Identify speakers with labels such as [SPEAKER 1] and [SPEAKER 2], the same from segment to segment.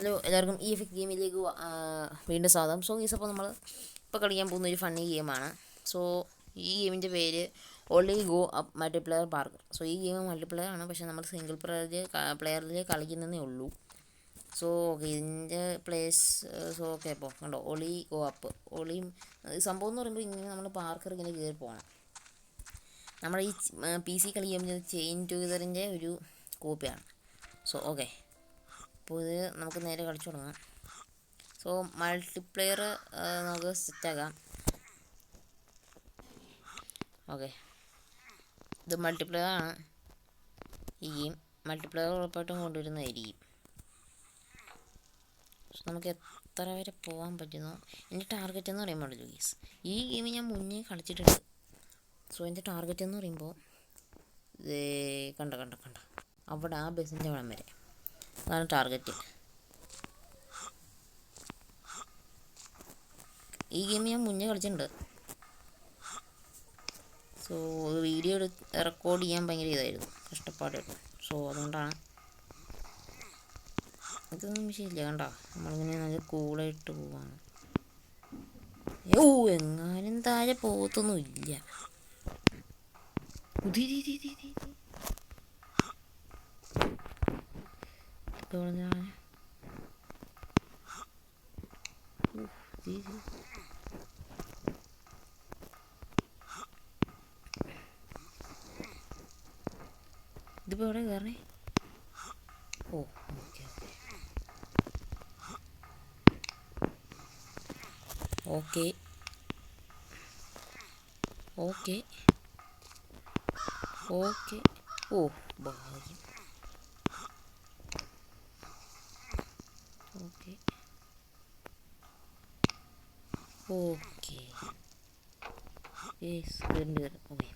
[SPEAKER 1] Hello എല്ലാവർക്കും ഈ effect ഗെയിമിലേക്ക് വീണ്ടും സ്വാഗതം. സോ അപ്പോൾ നമ്മൾ ഇപ്പോൾ കളിക്കാൻ പോകുന്ന ഒരു ഫണ്ണി ഗെയിമാണ്. സോ ഈ ഗെയിമിൻ്റെ പേര് only go up multiplayer park. So ഈ ഗെയിം മൾട്ടിപ്ലെയർ ആണ്, പക്ഷേ നമ്മൾ സിംഗിൾ പ്ലെയറിൽ കളിക്കുന്നതേ ഉള്ളൂ. സോ ഓക്കെ, ഇതിൻ്റെ പ്ലേസ് ഓക്കെ. അപ്പോൾ കണ്ടോ, ഒളി ഗോ അപ്പ്. ഒളിയും സംഭവം എന്ന് പറയുമ്പോൾ ഇങ്ങനെ നമ്മൾ പാർക്കർ ഇങ്ങനെ കയറി പോകണം. നമ്മുടെ ഈ PC കളി ഗെയിമിൻ്റെ ചെയിൻ ടുഗദറിൻ്റെ ഒരു കോപ്പിയാണ്. സോ ഓക്കെ, അപ്പോൾ ഇത് നമുക്ക് നേരെ കളിച്ചു തുടങ്ങാം. സോ മൾട്ടിപ്ലെയർ നമുക്ക് സെറ്റാക്കാം. ഓക്കെ, ഇത് മൾട്ടിപ്ലെയർ ആണ്. ഈ ഗെയിം മൾട്ടിപ്ലെയർ ഉറപ്പായിട്ടും കൊണ്ടുവരുന്നതായിരിക്കും. സോ നമുക്ക് എത്ര വരെ പോകാൻ പറ്റുന്നു. എൻ്റെ ടാർഗറ്റ് എന്ന് പറയുമ്പോൾ ഗെയ്സ്, ഈ ഗെയിം ഞാൻ മുന്നേ കളിച്ചിട്ടുണ്ട്. സോ എൻ്റെ ടാർഗറ്റ് എന്ന് പറയുമ്പോൾ കണ്ട അവിടെ ആ ബസ്സിൻ്റെ വളം വരെ, അതാണ് ടാർഗറ്റ്. ഈ ഗെയിം ഞാൻ മുന്നേ കളിച്ചിട്ടുണ്ട്. സോ വീഡിയോ റെക്കോർഡ് ചെയ്യാൻ ഭയങ്കര ഇതായിരുന്നു, കഷ്ടപ്പാടായിരുന്നു. സോ അതുകൊണ്ടാണ് ഇതൊന്നും വിഷയമില്ല. കണ്ടോ, നമ്മളിങ്ങനെ നല്ല കൂളായിട്ട് പോവാണ്. എങ്ങാനും താഴെ പോകത്തൊന്നും ഇല്ല. ഇതിപ്പോൾ എവിടെ കയറണേ? ഓ ഓക്കെ ഓക്കെ ഓക്കെ. ഓ ഭാഗ്യം. Okay okay okay.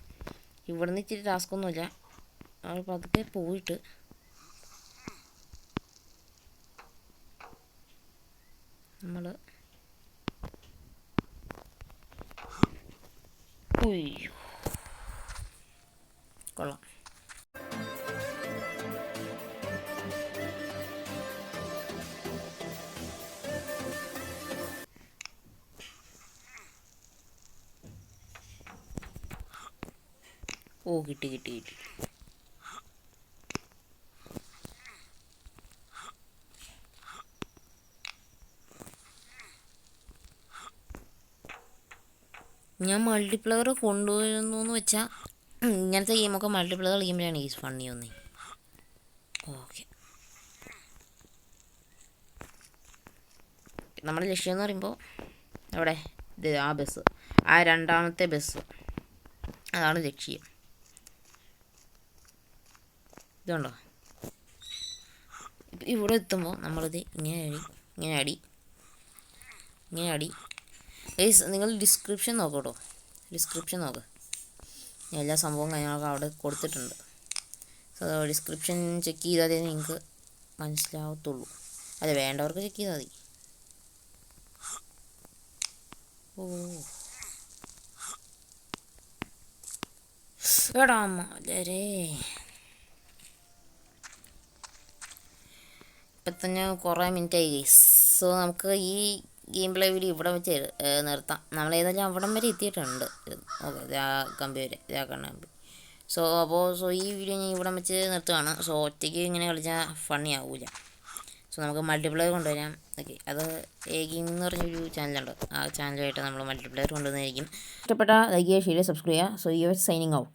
[SPEAKER 1] ഇവിടുന്ന് ഇച്ചിരി ടാസ്ക് ഒന്നുമില്ല. നമ്മൾ പതുക്കെ പോയിട്ട് നമ്മൾ കൊള്ളാം. ഓ കിട്ടി. ഞാൻ മൾട്ടിപ്ലെയർ കൊണ്ടുവരുന്നു എന്ന് വെച്ചാൽ ഇങ്ങനത്തെ ഗെയിമൊക്കെ മൾട്ടിപ്ലെയർ കളിക്കുമ്പോഴാണ് ഈ ഫണ്ണി ഒന്നേ. ഓക്കെ, നമ്മുടെ ലക്ഷ്യം എന്ന് പറയുമ്പോൾ അവിടെ ആ ബസ്, ആ രണ്ടാമത്തെ ബസ്, അതാണ് ലക്ഷ്യം. ഇതുണ്ടോ, ഇവിടെ എത്തുമ്പോൾ നമ്മളിത് ഇങ്ങനെ അടി. നിങ്ങൾ ഡിസ്ക്രിപ്ഷൻ നോക്കട്ടോ, നോക്ക്. എല്ലാ സംഭവവും കാര്യങ്ങളൊക്കെ അവിടെ കൊടുത്തിട്ടുണ്ട്. സോ ഡിസ്ക്രിപ്ഷൻ ചെക്ക് ചെയ്താലേ നിങ്ങൾക്ക് മനസ്സിലാവത്തുള്ളൂ. അതെ, വേണ്ടവർക്ക് ചെക്ക് ചെയ്താൽ മതി. ഓ എടാ മലരേ, ഇപ്പം തന്നെ കുറേ മിനിറ്റായി ഗൈസ്. സോ നമുക്ക് ഈ ഗെയിം പ്ലേ വീഡിയോ ഇവിടെ വെച്ച് നിർത്താം. നമ്മൾ ഏതായാലും അവിടം വരെ എത്തിയിട്ടുണ്ട്. ഓക്കെ, കമ്പി വരെ, കണ്ണമ്പി. സോ ഈ വീഡിയോ ഞാൻ ഇവിടെ വെച്ച് നിർത്തുകയാണ്. സോ ഒറ്റയ്ക്ക് ഇങ്ങനെ കളിച്ചാൽ ഫണ്ണി ആവില്ല. സോ നമുക്ക് മൾട്ടിപ്ലെയർ കൊണ്ടുവരാം. ഓക്കെ, അത് ഗെയിം എന്ന് പറഞ്ഞൊരു ചാനലുണ്ട്. ആ ചാനലുമായിട്ട് നമ്മൾ മൾട്ടിപ്ലെയർ കൊണ്ടുവന്നായിരിക്കും. ഇഷ്ടപ്പെട്ട ലൈക്ക് ചെയ്യുക, ഷെയർ ചെയ്യുക, സബ്സ്ക്രൈബ് ചെയ്യുക. So you are signing out.